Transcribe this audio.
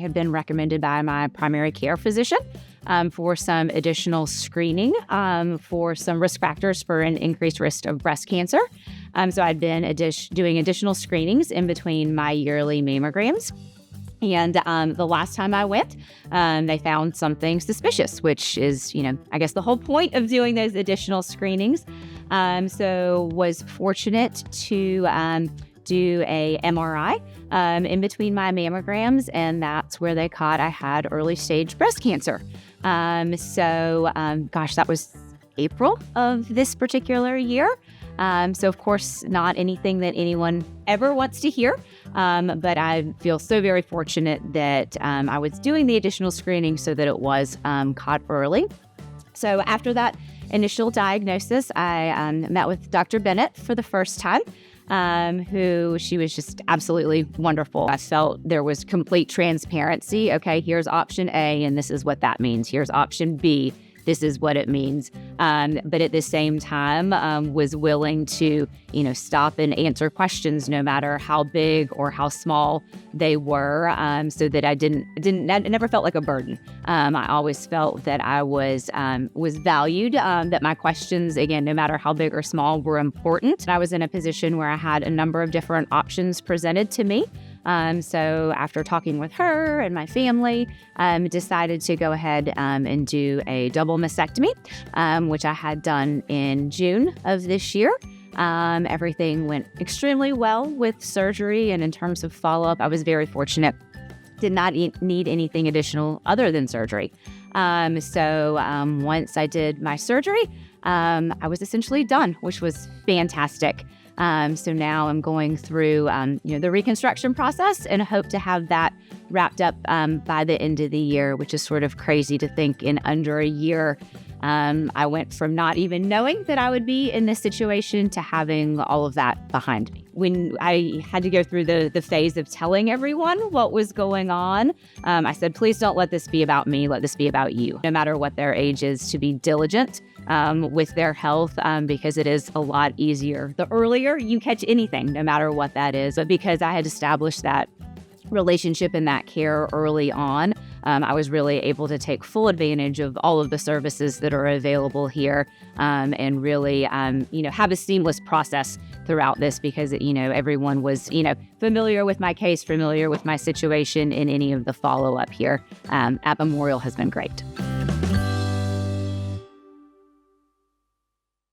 had been recommended by my primary care physician for some additional screening for some risk factors for an increased risk of breast cancer. So I'd been doing additional screenings in between my yearly mammograms. And the last time I went, they found something suspicious, which is, I guess the whole point of doing those additional screenings. So was fortunate to do a MRI in between my mammograms, and that's where they caught I had early stage breast cancer. That was April of this particular year. So of course, not anything that anyone ever wants to hear. But I feel so very fortunate that I was doing the additional screening so that it was caught early. So after that initial diagnosis, I met with Dr. Bennett for the first time, she was just absolutely wonderful. I felt there was complete transparency. Okay, here's option A, and this is what that means. Here's option B. This is what it means. But at the same time, was willing to, stop and answer questions no matter how big or how small they were, so that I never felt like a burden. I always felt that I was valued, that my questions, again, no matter how big or small, were important. I was in a position where I had a number of different options presented to me. So after talking with her and my family, decided to go ahead and do a double mastectomy, which I had done in June of this year. Everything went extremely well with surgery, and in terms of follow-up, I was very fortunate. Did not need anything additional other than surgery. Once I did my surgery, I was essentially done, which was fantastic. So now I'm going through, the reconstruction process and hope to have that wrapped up by the end of the year, which is sort of crazy to think in under a year. I went from not even knowing that I would be in this situation to having all of that behind me. When I had to go through the phase of telling everyone what was going on, I said, please don't let this be about me. Let this be about you. No matter what their age is, to be diligent with their health, because it is a lot easier. The earlier you catch anything, no matter what that is. But because I had established that relationship and that care early on, I was really able to take full advantage of all of the services that are available here, and really, have a seamless process throughout this because, everyone was, familiar with my case, familiar with my situation, and any of the follow-up here at Memorial has been great.